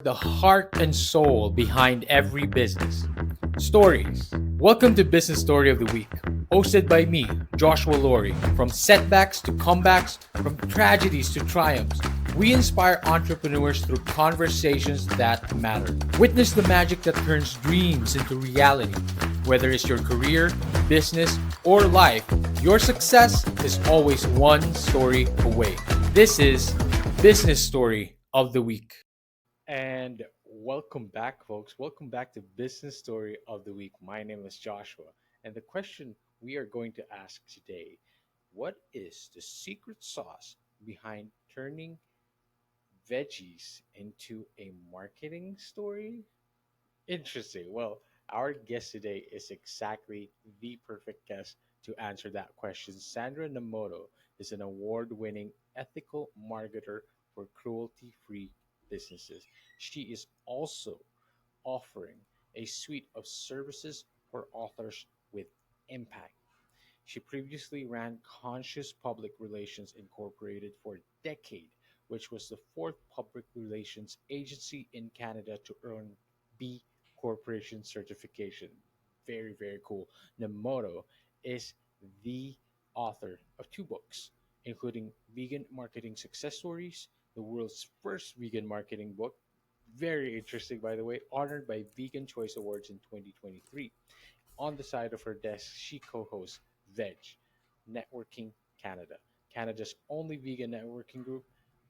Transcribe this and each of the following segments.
the heart and soul behind every business. Stories. Welcome to Business Story of the Week, hosted by me, Joshua Laurie. From setbacks to comebacks, from tragedies to triumphs, we inspire entrepreneurs through conversations that matter. Witness the magic that turns dreams into reality. Whether it's your career, business, or life, your success is always one story away. This is Business Story of the Week. And welcome back, folks. Welcome back to Business Story of the Week. My name is Joshua. And the question we are going to ask today: what is the secret sauce behind turning veggies into a marketing story? Interesting. Well, our guest today is exactly the perfect guest to answer that question. Sandra Nomoto is an award winning ethical marketer for cruelty free businesses. She is also offering a suite of services for authors with impact. She previously ran Conscious Public Relations Incorporated for a decade, which was the fourth public relations agency in Canada to earn B Corporation certification. Very, very cool. Namoto is the author of two books, including Vegan Marketing Success Stories, the world's first vegan marketing book. Very interesting, by the way, honored by Vegan Choice Awards in 2023. On the side of her desk, she co hosts Veg Networking Canada, Canada's only vegan networking group,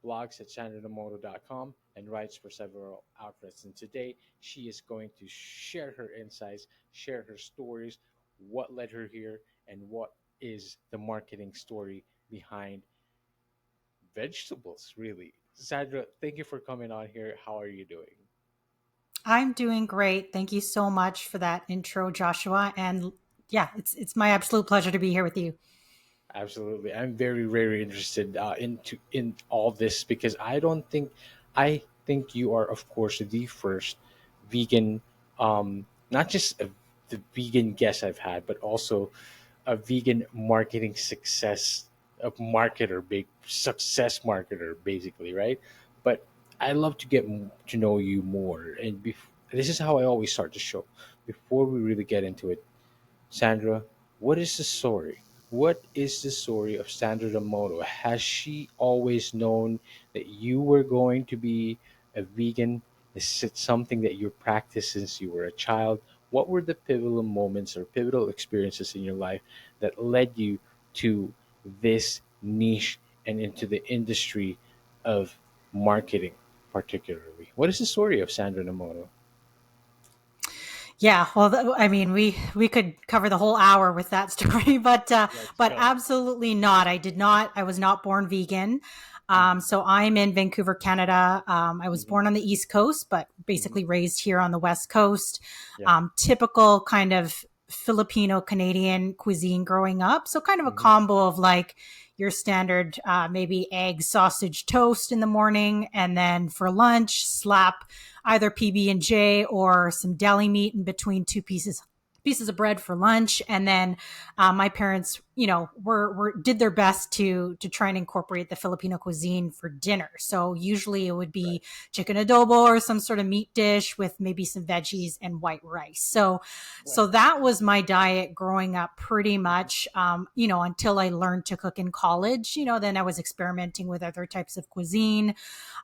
blogs at sandranomoto.com, and writes for several outlets. And today, she is going to share her insights, share her stories, what led her here, and what is the marketing story behind vegetables, really. Sandra, thank you for coming on here. How are you doing? I'm doing great. Thank you so much for that intro, Joshua. And yeah, it's my absolute pleasure to be here with you. Absolutely, I'm very, very interested in all this because I think you are, of course, the first vegan, not just the vegan guest I've had, but also a vegan marketing success, a marketer, big success marketer, basically, right? But I love to get to know you more, and this is how I always start the show. Before we really get into it, Sandra, what is the story? What is the story of Sandra Nomoto? Has she always known that you were going to be a vegan? Is it something that you practiced since you were a child? What were the pivotal moments or pivotal experiences in your life that led you to this niche and into the industry of marketing, particularly? What is the story of Sandra Nomoto? Yeah, well, I mean, we could cover the whole hour with that story, Let's but go. absolutely not. I did not. I was not born vegan. Hmm. So I'm in Vancouver, Canada. I was Hmm. born on the East Coast, but Hmm. basically raised here on the West Coast. Yeah. Typical kind of Filipino Canadian cuisine growing up. So kind of a Hmm. combo of like your standard, maybe egg, sausage, toast in the morning, and then for lunch, slap either PB and J or some deli meat in between two pieces of bread for lunch. And then my parents, were did their best to try and incorporate the Filipino cuisine for dinner. So usually it would Right. be chicken adobo or some sort of meat dish with maybe some veggies and white rice. So Right. that was my diet growing up pretty Mhm. much, until I learned to cook in college. Then I was experimenting with other types of cuisine.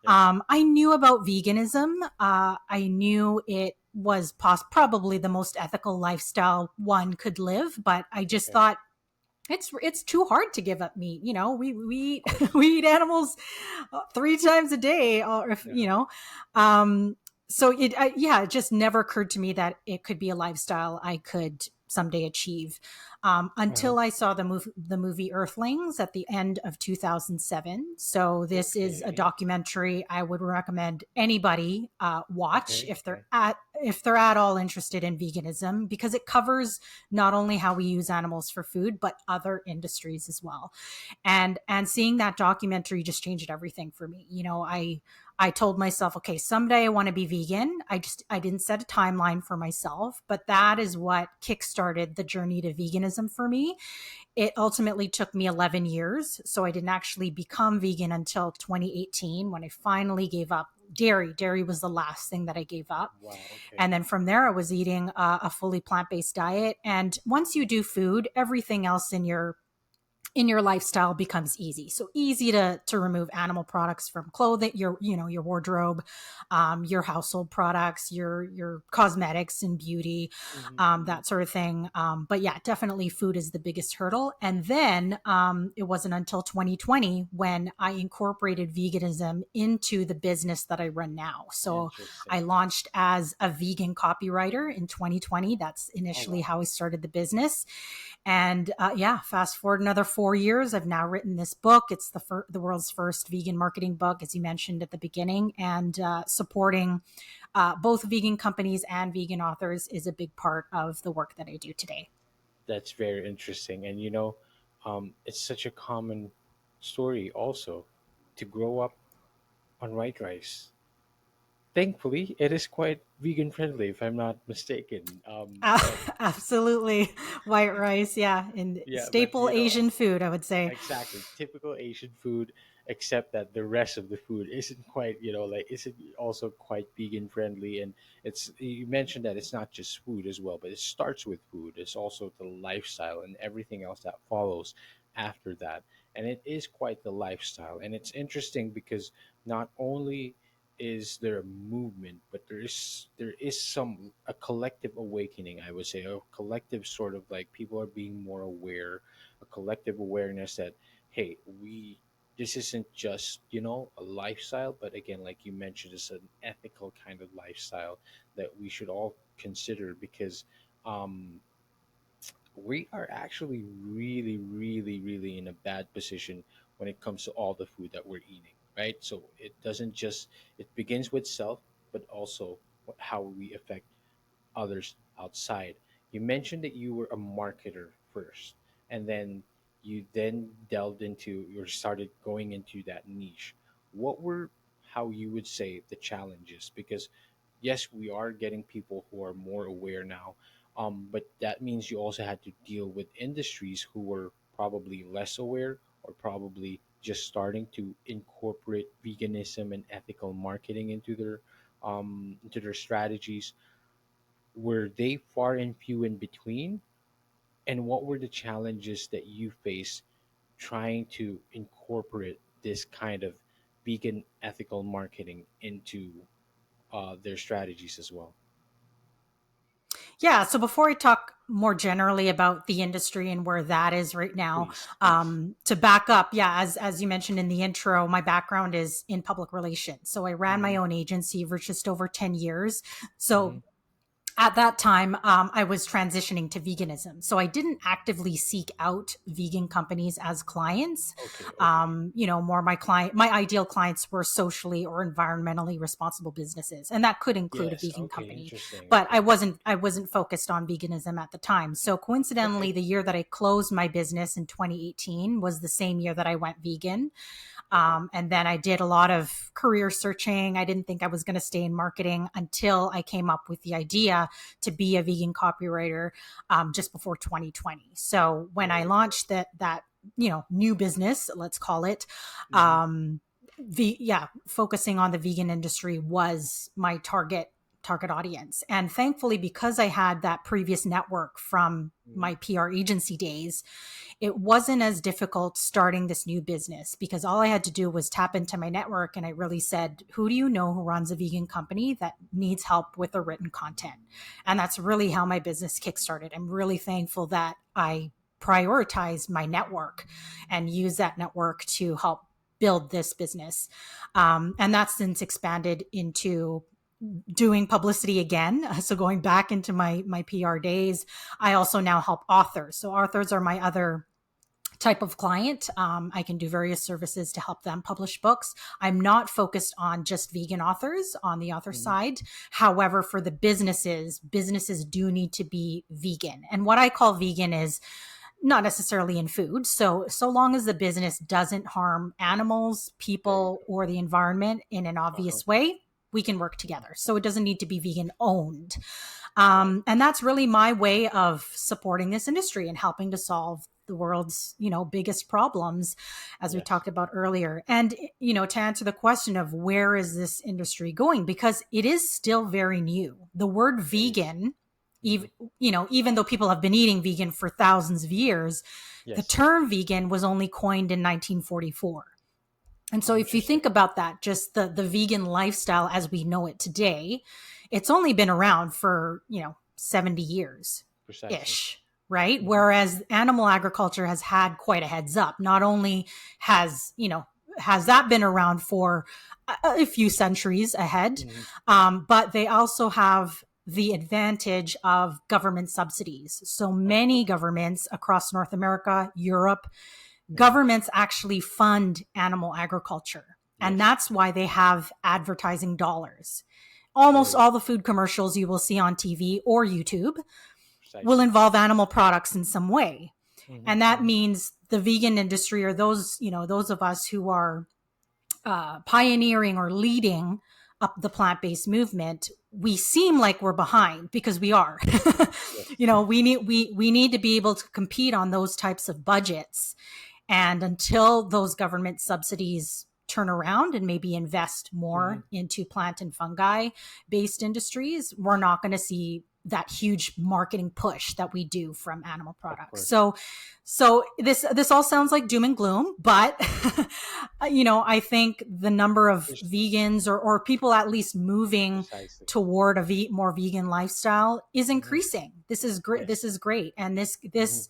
Yeah. I knew about veganism. I knew it was probably the most ethical lifestyle one could live, but I just Okay. thought it's too hard to give up meat. We Of eat course. we eat animals three times a day, or if Yeah. um, so yeah, it just never occurred to me that it could be a lifestyle I could someday achieve, Uh-huh. until I saw the movie Earthlings at the end of 2007. So this is a Okay. documentary I would recommend anybody watch Okay. if they're Okay. at all interested in veganism, because it covers not only how we use animals for food but other industries as well. And seeing that documentary just changed everything for me. I told myself, okay, someday I want to be vegan. I didn't set a timeline for myself, but that is what kickstarted the journey to veganism for me. It ultimately took me 11 years, so I didn't actually become vegan until 2018, when I finally gave up Dairy was the last thing that I gave up. Wow. Okay. And then from there, I was eating a fully plant-based diet. And once you do food, everything else in your lifestyle becomes easy. So easy to remove animal products from clothing, your wardrobe, your household products, your cosmetics and beauty, Mm-hmm. that sort of thing. But yeah, definitely food is the biggest hurdle. And then it wasn't until 2020 when I incorporated veganism into the business that I run now. So I Interesting. launched as a vegan copywriter in 2020. That's Oh initially wow. how I started the business. And yeah, fast forward another 4 years, I've now written this book. It's the world's first vegan marketing book, as you mentioned at the beginning, and supporting both vegan companies and vegan authors is a big part of the work that I do today. That's very interesting. And it's such a common story also to grow up on white rice. Thankfully, it is quite vegan friendly, if I'm not mistaken. But Absolutely, white rice, yeah, and yeah, but staple Asian food, I would say. exactly, typical Asian food, except that the rest of the food isn't quite, like isn't also quite vegan friendly. And it's you mentioned that it's not just food as well, but it starts with food. It's also the lifestyle and everything else that follows after that. And it is quite the lifestyle. And it's interesting because not only is there a movement, but there is some a collective awakening, I would say, a collective sort of like people are being more aware, a collective awareness that hey, we this isn't just a lifestyle, but again, like you mentioned, it's an ethical kind of lifestyle that we should all consider because um, we are actually really, really, really in a bad position when it comes to all the food that we're eating, right? So it begins with self, but also how we affect others outside. You mentioned that you were a marketer first, and then you then delved into or started going into that niche. What were, how you would say, the challenges? Because yes, we are getting people who are more aware now, but that means you also had to deal with industries who were probably less aware or probably just starting to incorporate veganism and ethical marketing into their strategies. Were they far and few in between? And what were the challenges that you faced trying to incorporate this kind of vegan ethical marketing into their strategies as well? Yeah. So before I talk more generally about the industry and where that is right now, Please, please. to back up, yeah, as you mentioned in the intro, my background is in public relations. So I ran Mm-hmm, my own agency for just over 10 years. mm-hmm. So at that time, I was transitioning to veganism. So I didn't actively seek out vegan companies as clients. Okay, okay. More my ideal clients were socially or environmentally responsible businesses. And that could include a Yes, vegan okay, company. interesting. But Okay, I wasn't focused on veganism at the time. So okay. coincidentally, the year that I closed my business in 2018 was the same year that I went vegan. Okay. And then I did a lot of career searching. I didn't think I was going to stay in marketing until I came up with the idea to be a vegan copywriter just before 2020. So when I Oh, launched that new business, let's call it, mm-hmm. focusing on the vegan industry was my target audience. And thankfully, because I had that previous network from Mm-hmm. my PR agency days, it wasn't as difficult starting this new business because all I had to do was tap into my network. And I really said, who do you know who runs a vegan company that needs help with the written content? And that's really how my business kickstarted. I'm really thankful that I prioritized my network and use that network to help build this business. And that's since expanded into doing publicity again. So going back into my PR days, I also now help authors. So authors are my other type of client. I can do various services to help them publish books. I'm not focused on just vegan authors on the author Mm-hmm. side. However, for the businesses do need to be vegan. And what I call vegan is not necessarily in food. So long as the business doesn't harm animals, There you people, go. or the environment in an Uh-huh. obvious way, we can work together. So it doesn't need to be vegan owned. Right. And that's really my way of supporting this industry and helping to solve the world's, biggest problems, as we Yes. talked about earlier. And, to answer the question of where is this industry going, because it is still very new. The word It is. vegan, Mm-hmm. even, even though people have been eating vegan for thousands of years, the Yes. term vegan was only coined in 1944. And so Oh, if you interesting. think about that, just the vegan lifestyle as we know it today, it's only been around for, 70 years Precisely. ish, right? Mm-hmm. Whereas animal agriculture has had quite a heads up. Not only has, has that been around for a few centuries ahead, Mm-hmm. but they also have the advantage of government subsidies. So Of many course. governments across North America, Europe, Mm-hmm. governments actually fund animal agriculture. And Yes. that's why they have advertising dollars. Almost Very all the food commercials you will see on TV or YouTube will precisely. involve animal products in some way. Mm-hmm. And that Mm-hmm. means the vegan industry, or those, those of us who are pioneering or leading up the plant-based movement, we seem like we're behind because we are. Yes. We need to be able to compete on those types of budgets. And until those government subsidies turn around and maybe invest Mm-hmm. more into plant and fungi based industries, we're not going to see that huge marketing push that we do from animal Of products. course. So this all sounds like doom and gloom, but I think the number of There's vegans or people at least moving precisely. toward a more vegan lifestyle is Mm-hmm. increasing. This is great. Yes. This is great, and this Mm-hmm. this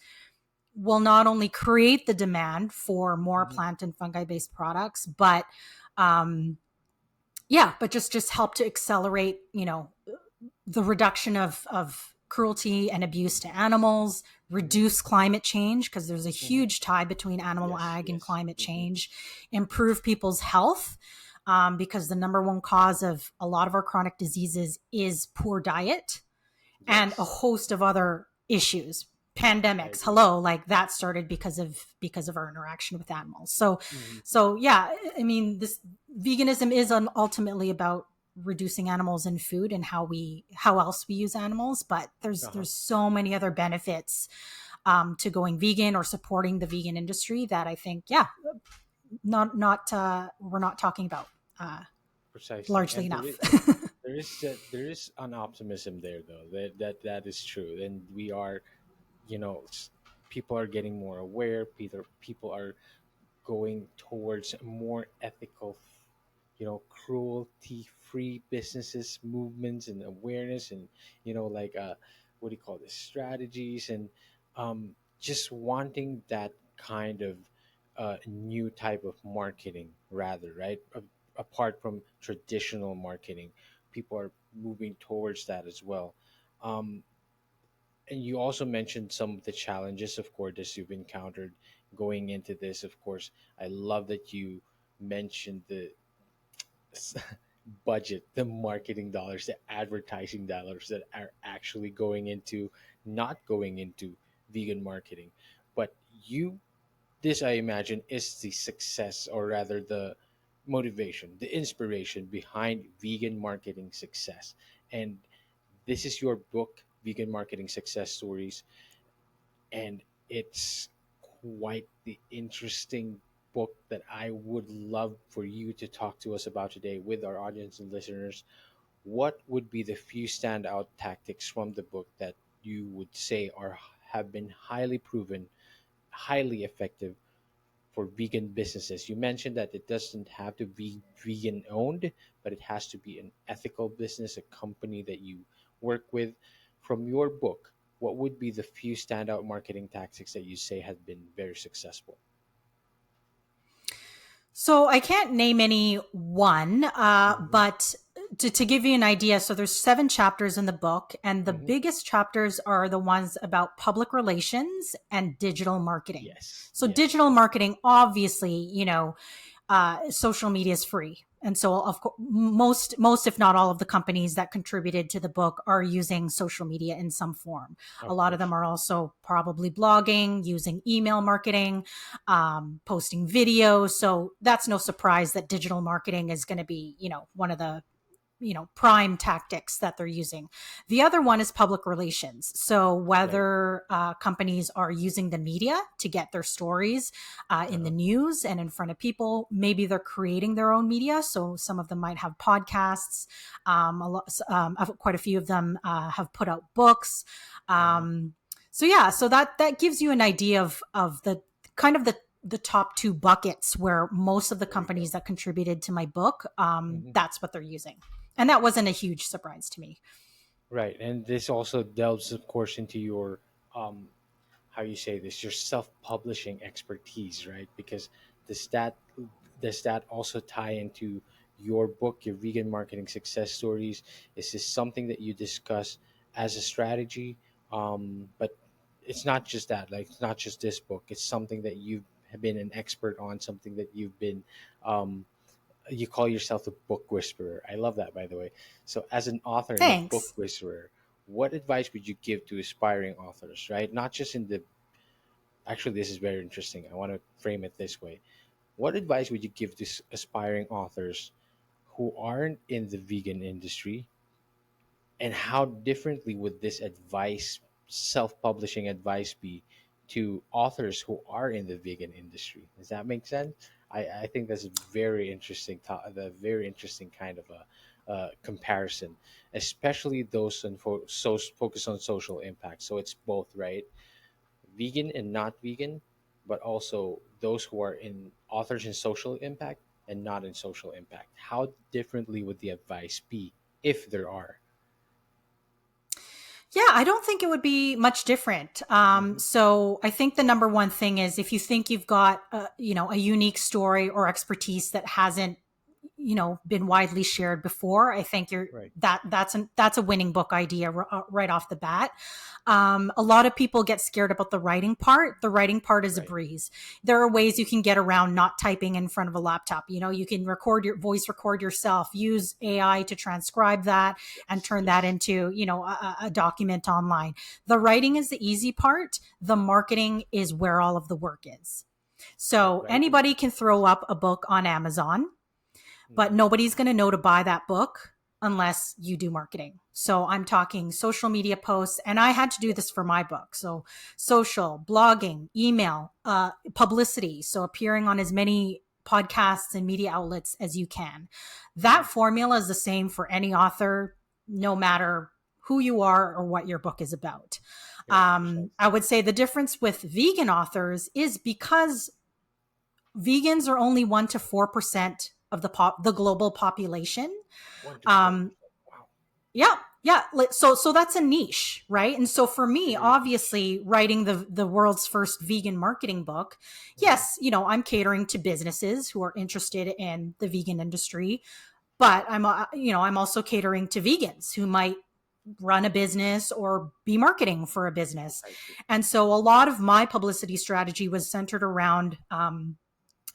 will not only create the demand for more Mm-hmm. plant and fungi based products, but yeah, but just help to accelerate, the reduction of cruelty and abuse to animals, Mm-hmm. reduce climate change, because there's a Mm-hmm. huge tie between animal Yes. ag and Yes. climate Mm-hmm. change, improve people's health. Because the number one cause of a lot of our chronic diseases is poor diet and a Yes. host of other issues. I Pandemics, agree. hello, like that started because of our interaction with animals. so Mm-hmm. so yeah, I mean, this veganism is ultimately about reducing animals in food and how else we use animals, but Uh-huh. there's so many other benefits to going vegan or supporting the vegan industry that I think, yeah, not we're not talking about Precisely. largely And enough. there is an optimism there though. That is true. And we are, you know, people are getting more aware. People are going towards more ethical, cruelty-free businesses, movements, and awareness, and like what do you call this? Strategies, and just wanting that kind of new type of marketing, rather, right? Apart from traditional marketing, people are moving towards that as well. Um, and you also mentioned some of the challenges, of course, that you've encountered going into this. Of course, I love that you mentioned the s- budget, the marketing dollars, the advertising dollars that are actually going into, not going into vegan marketing. But you, this I imagine is the success, or rather the motivation, the inspiration behind vegan marketing success. And this is your book, Vegan Marketing Success Stories, and it's quite the interesting book that I would love for you to talk to us about today with our audience and listeners. What would be the few standout tactics from the book that you would say are have been highly proven, highly effective for vegan businesses? You mentioned that it doesn't have to be vegan owned, but it has to be an ethical business, a company that you work with. From your book, what would be the few standout marketing tactics that you say have been very successful? So I can't name any one, Mm-hmm. but to give you an idea, so there's 7 chapters in the book, and the Mm-hmm. biggest chapters are the ones about public relations and digital marketing. Yes, So yes. digital marketing, obviously, social media is free. And so, of course, most, if not all, of the companies that contributed to the book are using social media in some form. A Of lot of course. them are also probably blogging, using email marketing, posting videos. So that's no surprise that digital marketing is going to be, one of the prime tactics that they're using. The other one is public relations. So Right. whether companies are using the media to get their stories in the Uh-huh. news and in front of people, maybe they're creating their own media. So some of them might have podcasts. Quite a few of them have put out books. Uh-huh. So yeah, so that gives you an idea of the kind of the top two buckets where most of the There you companies go. that contributed to my book, Hmm. that's what they're using. And that wasn't a huge surprise to me. Right. And this also delves, of course, into your um, how you say this, your self-publishing expertise, right? Because does that does that also tie into your book, your vegan marketing success stories? Is this something that you discuss as a strategy? But it's not just that, like it's not just this book. It's something that you've been an expert on, something that you've been um, you call yourself a book whisperer. I love that, by the way. So, as an author and a book Thanks. whisperer, what advice would you give to aspiring authors, right? Not just in the actually, this is very interesting. I want to frame it this way. What advice would you give to aspiring authors who aren't in the vegan industry, and how differently would this advice, self-publishing advice, be to authors who are in the vegan industry? Does that make sense? I think that's a very interesting the very interesting kind of a comparison, especially those so focus on social impact. So it's both, right? Vegan and not vegan, but also those who are in authors in social impact and not in social impact. How differently would the advice be if there are? Yeah, I don't think it would be much different. Hmm. So I think the number one thing is if you think you've got a unique story or expertise that hasn't been widely shared before, I think Right. that's a winning book idea right off the bat. A lot of people get scared about the writing part. The writing part is a Right. breeze. There are ways you can get around not typing in front of a laptop. You can record yourself, use AI to transcribe that and Yes. turn that Yes. into a document online. The writing is the easy part. The marketing is where all of the work is. The So writing. anybody can throw up a book on Amazon, but Hmm. nobody's going to know to buy that book unless you do marketing. So I'm talking social media posts, and I had to do this for my book. So social, blogging, email, publicity. So appearing on as many podcasts and media outlets as you can. That Hmm. formula is the same for any author, no matter who you are or what your book is about. Right. Precisely. I would say the difference with vegan authors is because vegans are only 1 to 4% of the global population. 1 to 4%. Um, Wow. yeah, yeah. So that's a niche, right? And so for me, Very niche. obviously, writing the world's first vegan marketing book, Hmm. yes, I'm catering to businesses who are interested in the vegan industry, but I'm also catering to vegans who might run a business or be marketing for a business. Precisely. And so a lot of my publicity strategy was centered around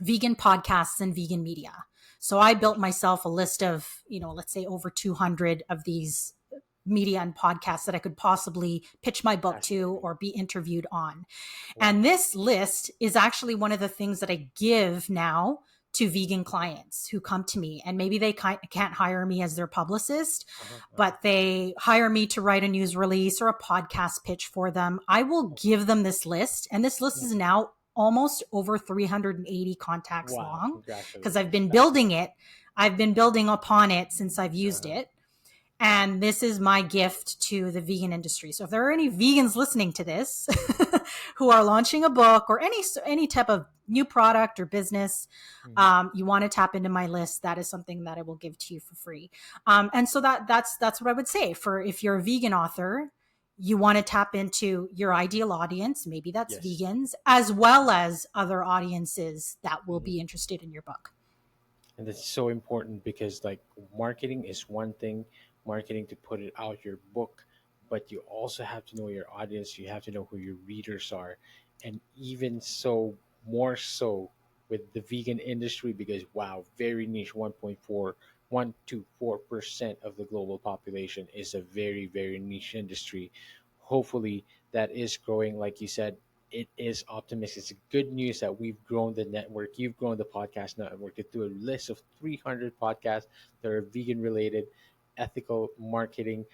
vegan podcasts and vegan media. So I Of built course. myself a list of, let's say over 200 of these media and podcasts that I could possibly pitch my book to Fascinating. or be interviewed on. Wow. And this list is actually one of the things that I give now to vegan clients who come to me, and maybe they can't hire me as their publicist, Uh-huh. Uh-huh. but they hire me to write a news release or a podcast pitch for them. I will give them this list, and this list is Mhm. now almost over 380 contacts Wow. long because I've Congratulations. been building Fascinating. it. I've been building upon it since I've used Uh-huh. it. And this is my gift to the vegan industry. So if there are any vegans listening to this who are launching a book or any type of new product or business, Mhm. you want to tap into my list, that is something that I will give to you for free. And so that's what I would say for if you're a vegan author, you want to tap into your ideal audience, maybe that's Yes. vegans, as well as other audiences that will Mhm. be interested in your book. And that's so important because like marketing is one thing, marketing to put it out your book, but you also have to know your audience, you have to know who your readers are. And even so, more so with the vegan industry because wow, very niche, 1.4% of the global population is a very, very niche industry. Hopefully that is growing, like you said, it is optimistic. It's good news that we've grown the network. You've grown the podcast network to a list of 300 podcasts that are vegan related. ethical marketing,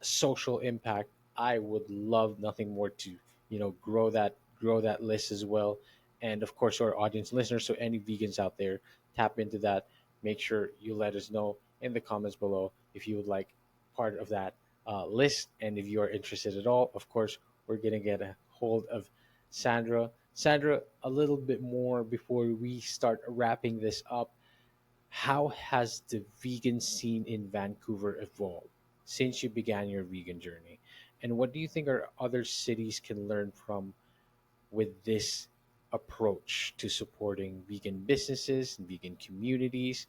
social impact, I would love nothing more to, grow that list as well. And of course, our audience listeners, so any vegans out there, tap into that. Make sure you let us know in the comments below if you would like part of that list, and if you are interested at all. Of course, we're gonna get a hold of Sandra. Sandra, a little bit more before we start wrapping this up. How has the vegan scene in Vancouver evolved since you began your vegan journey? And what do you think our other cities can learn from with this approach to supporting vegan businesses and vegan communities?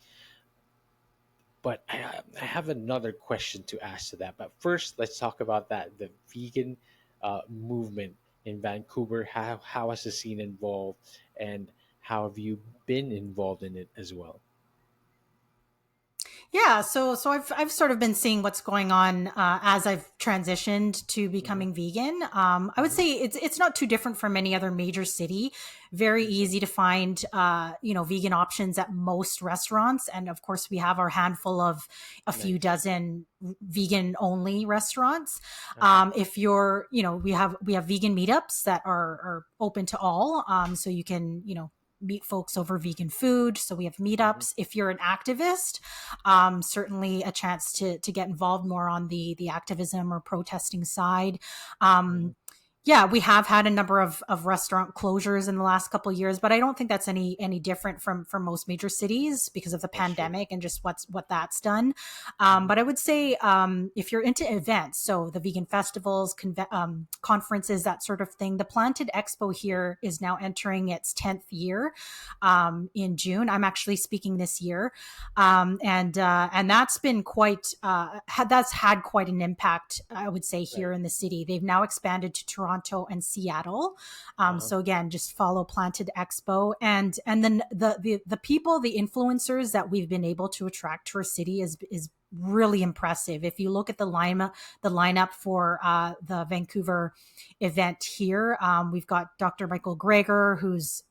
But I have another question to ask to that. But first, let's talk about that the vegan movement in Vancouver. How has the scene evolved, and how have you been involved in it as well? Yeah, so I've sort of been seeing what's going on as I've transitioned to Hmm. becoming vegan. I would Hmm. say it's not too different from any other major city. Very Okay. easy to find, vegan options at most restaurants, and of course we have our handful of a few Nice. dozen vegan only restaurants. Uh-huh. If you're, we have vegan meetups that are open to all, so you can meet folks over vegan food. So we have Hmm. meetups. If you're an activist, certainly a chance to get involved more on the activism or protesting side. Hmm. Yeah, we have had a number of restaurant closures in the last couple of years, but I don't think that's any different from most major cities because of the That's true. pandemic and just what that's done. Hmm. But I would say if you're into events, so the vegan festivals, conferences, that sort of thing, the Planted Expo here is now entering its 10th year in June. I'm actually speaking this year, and that's been that's had quite an impact, I would say, here Right. in the city. They've now expanded to Toronto and Seattle. Uh-huh. So again, just follow Planted Expo, and then the people, the influencers that we've been able to attract to our city is really impressive. If you look at the lineup for the Vancouver event here, we've got Dr. Michael Greger, who's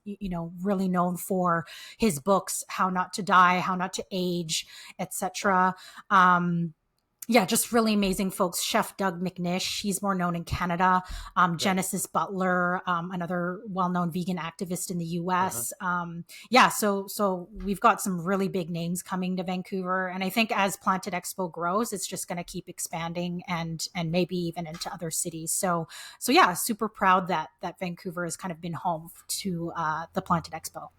really known for his books, How Not to Die, How Not to Age, Wow. etc. Yeah, just really amazing folks. Chef Doug McNish, he's more known in Canada. Right. Genesis Butler, another well-known vegan activist in the Uh-huh. U.S. Yeah, so we've got some really big names coming to Vancouver, and I think as Planted Expo grows, it's just going to keep expanding and maybe even into other cities. So yeah, super proud that Vancouver has kind of been home to the Planted Expo.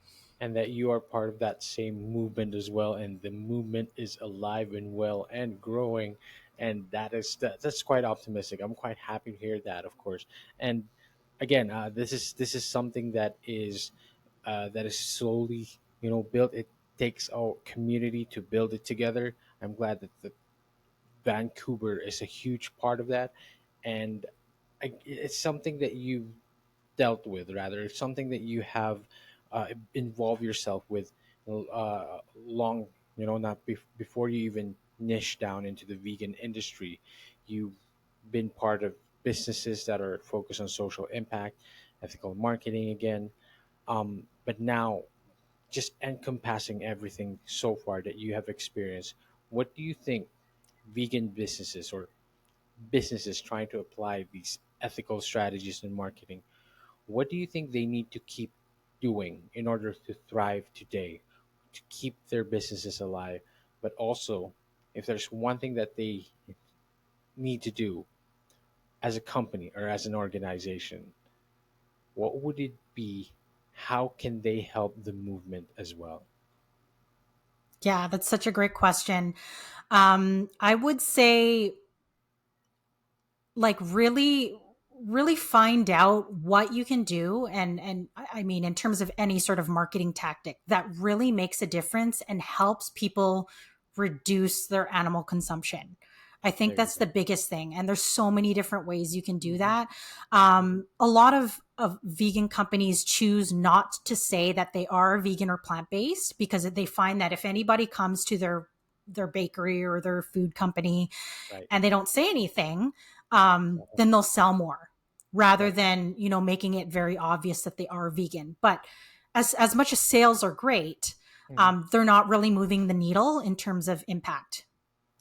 And that you are part of that same movement as well, and the movement is alive and well and growing, and that's quite optimistic. I'm quite happy to hear that, of course. And again, this is something that is slowly, built. It takes a community to build it together. I'm glad that the Vancouver is a huge part of that, and it's something that you've dealt with. Rather, it's something that you have involved yourself with long, not before you even niche down into the vegan industry. You've been part of businesses that are focused on social impact, ethical marketing again. But now, just encompassing everything so far that you have experienced, what do you think vegan businesses or businesses trying to apply these ethical strategies in marketing, what do you think they need to keep doing in order to thrive today, to keep their businesses alive? But also, if there's one thing that they need to do as a company or as an organization, what would it be? How can they help the movement as well? Yeah, that's such a great question. I would say, like, really find out what you can do, and I mean, in terms of any sort of marketing tactic that really makes a difference and helps people reduce their animal consumption. I think There you that's the go. biggest thing, and there's so many different ways you can do Hmm. that. Hmm. A lot of vegan companies choose not to say that they are vegan or plant-based because they find that if anybody comes to their bakery or their food company Right. and they don't say anything, Uh-huh. then they'll sell more rather Right. than making it very obvious that they are vegan. But as much as sales are great, Hmm. they're not really moving the needle in terms of impact.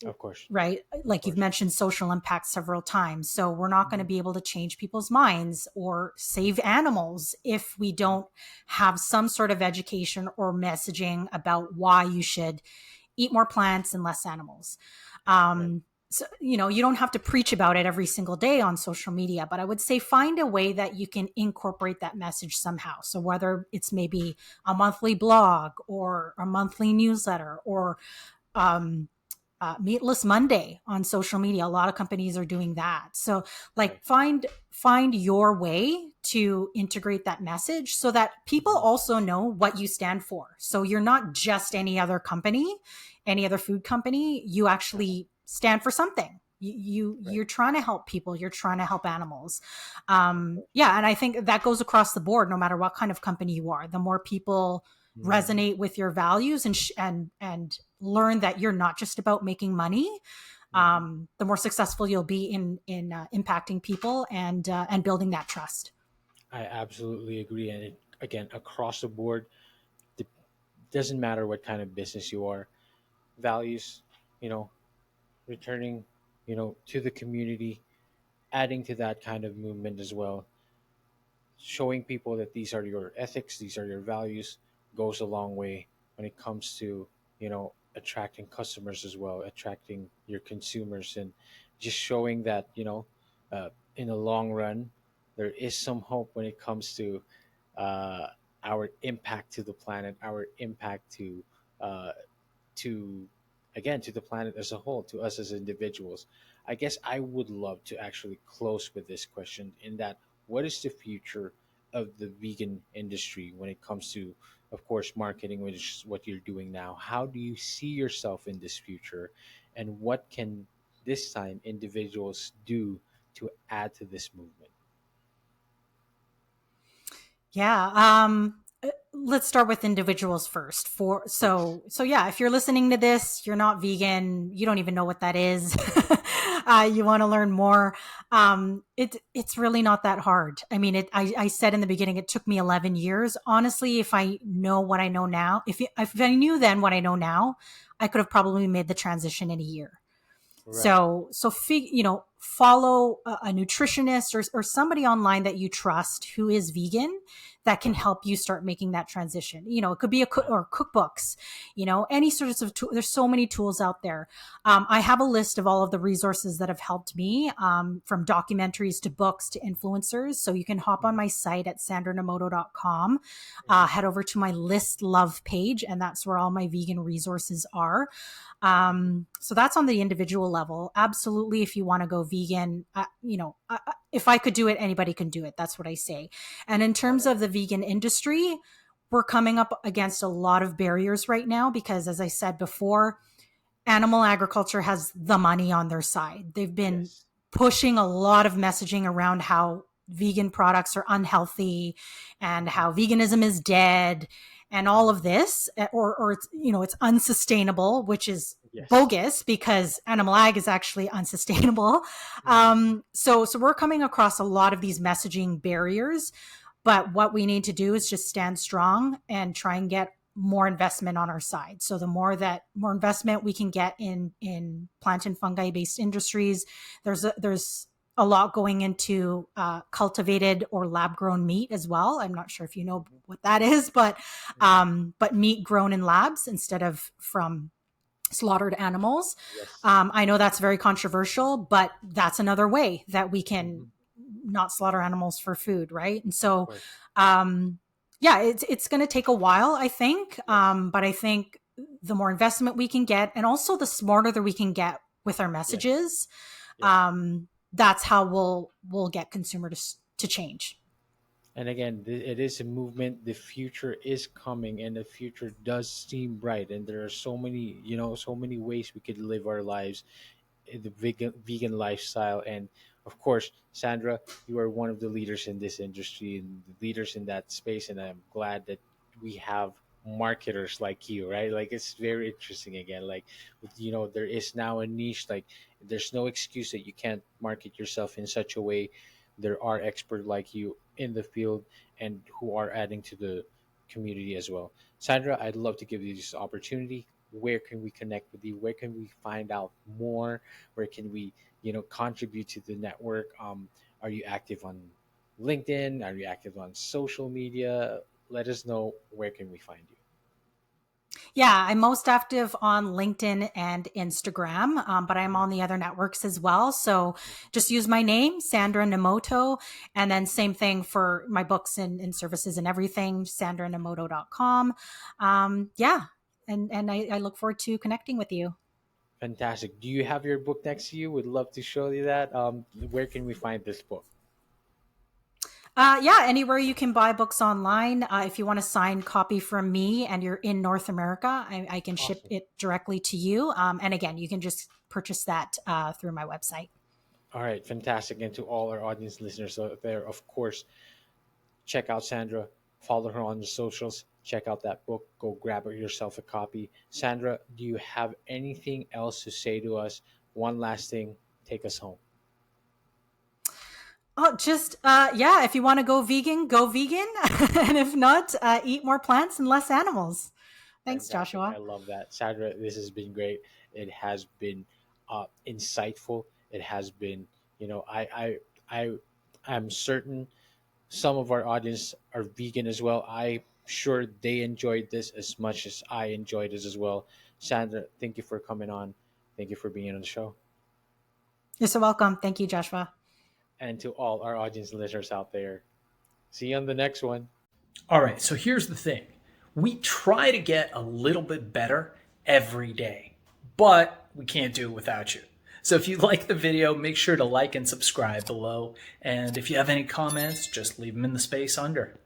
Of course. right? Of Like you've course. mentioned social impact several times. So we're not going to Mhm. be able to change people's minds or save animals if we Mhm. don't have some sort of education or messaging about why you should eat more plants and less animals. Right. So, you don't have to preach about it every single day on social media, but I would say find a way that you can incorporate that message somehow. So whether it's maybe a monthly blog or a monthly newsletter or um, Meatless Monday on social media. A lot of companies are doing that. So, like, Right. find your way to integrate that message so that people Mhm. also know what you stand for. So you're not just any other company, any other food company. You actually stand for something. Right. You're trying to help people. You're trying to help animals. Of course. Yeah, and I think that goes across the board, no matter what kind of company you are. The more people Mhm. resonate with your values and learn that you're not just about making money, Mhm. the more successful you'll be in impacting people and building that trust. I absolutely agree. And again, across the board, it doesn't matter what kind of business you are, values, you know, returning, to the community, adding to that kind of movement as well, showing people that these are your ethics, these are your values, goes a long way when it comes to, attracting customers as well, attracting your consumers, and just showing that, in the long run, there is some hope when it comes to uh, our impact to the planet, our impact uh, to again to the planet as a whole, to us as individuals. I guess I would love to actually close with this question, in that what is the future of the vegan industry when it comes to, of course, marketing, which is what you're doing now? How do you see yourself in this future, and what can this time individuals do to add to this movement? Yeah. Let's start with individuals first. For Yes. so yeah, if you're listening to this, you're not vegan, you don't even know what that is. You want to learn more. It's really not that hard. I mean, I said in the beginning, it took me 11 years. Honestly, if I know what I know now, if I knew then what I know now, I could have probably made the transition in a year. Right. So follow a nutritionist or somebody online that you trust who is vegan that can Uh-huh. help you start making that transition. It could be Uh-huh. or cookbooks, any sorts of there's so many tools out there. I have a list of all of the resources that have helped me, from documentaries to books to influencers. So you can hop on Mhm. my site at sandranomoto.com, Mhm. head over to my list love page, and that's where all my vegan resources are. Mhm. So that's on the individual level. Absolutely, if you want to go vegan, if I could do it, anybody can do it. That's what I say. And in All terms right. of the vegan industry, we're coming up against a lot of barriers right now because, as I said before, animal agriculture has the money on their side. They've been Yes. pushing a lot of messaging around how vegan products are unhealthy and Mhm. how veganism is dead and all of Mhm. this, or it's unsustainable, which is Yes. bogus because animal ag is actually unsustainable. Mhm. So we're coming across a lot of these messaging barriers, but what we need to do is just stand strong and try and get more investment on our side. So the more investment we can get in plant and fungi based industries, there's a lot going into cultivated or lab grown meat as well. I'm not sure if you know Mhm. what that is, but Mhm. meat grown in labs instead of from slaughtered animals. Yes. I know that's very controversial, but that's another way that we can Mhm. not slaughter animals for food, right? And Of so, course. yeah, it's going to take a while, I think, Yes. but I think the more investment we can get, and also the smarter that we can get with our Yes. messages, Yes. that's how we'll get consumers to change. And again, it is a movement. The future is coming, and the future does seem bright. And there are so many, so many ways we could live our lives in the vegan lifestyle. And of course, Sandra, you are one of the leaders in this industry and the leaders in that space. And I'm glad that we have marketers like you, right? Like, it's very interesting again. Like, there is now a niche. Like, there's no excuse that you can't market yourself in such a way. There are experts like you in the field and who are adding to the community as well. Sandra, I'd love to give you this opportunity. where can we connect with you? Where can we find out more? Where can we, contribute to the network? Are you active on LinkedIn? Are you active on social media? Let us know, where can we find you? Yeah, I'm most active on LinkedIn and Instagram, but I'm on the other networks as well. So just use my name, Sandra Nomoto. And then same thing for my books and services and everything, sandranomoto.com. Yeah. And I look forward to connecting with you. Fantastic. Do you have your book next to you? Would love to show you that. Where can we find this book? Yeah, anywhere you can buy books online. If you want a signed copy from me and you're in North America, I can ship Awesome. it directly to you. And again, you can just purchase that through my website. All right, fantastic. And to all our audience listeners out there, of course, check out Sandra, follow her on the socials, check out that book, go grab yourself a copy. Sandra, do you have anything else to say to us? One last thing, take us home. Oh, just yeah. If you want to go vegan, and if not, eat more plants and less animals. Thanks, Fantastic. I Joshua. love that. Sandra, this has been great. It has been insightful. It has been, I, I'm certain some of our audience are vegan as well. I'm sure they enjoyed this as much as I enjoyed it as well. Sandra, thank you for coming on. Thank you for being on the show. You're so welcome. Thank you, Joshua. And to all our audience listeners out there, see you on the next one. All right, so here's the thing. We try to get a little bit better every day, but we can't do it without you. So if you like the video, make sure to like and subscribe below. And if you have any comments, just leave them in the space under.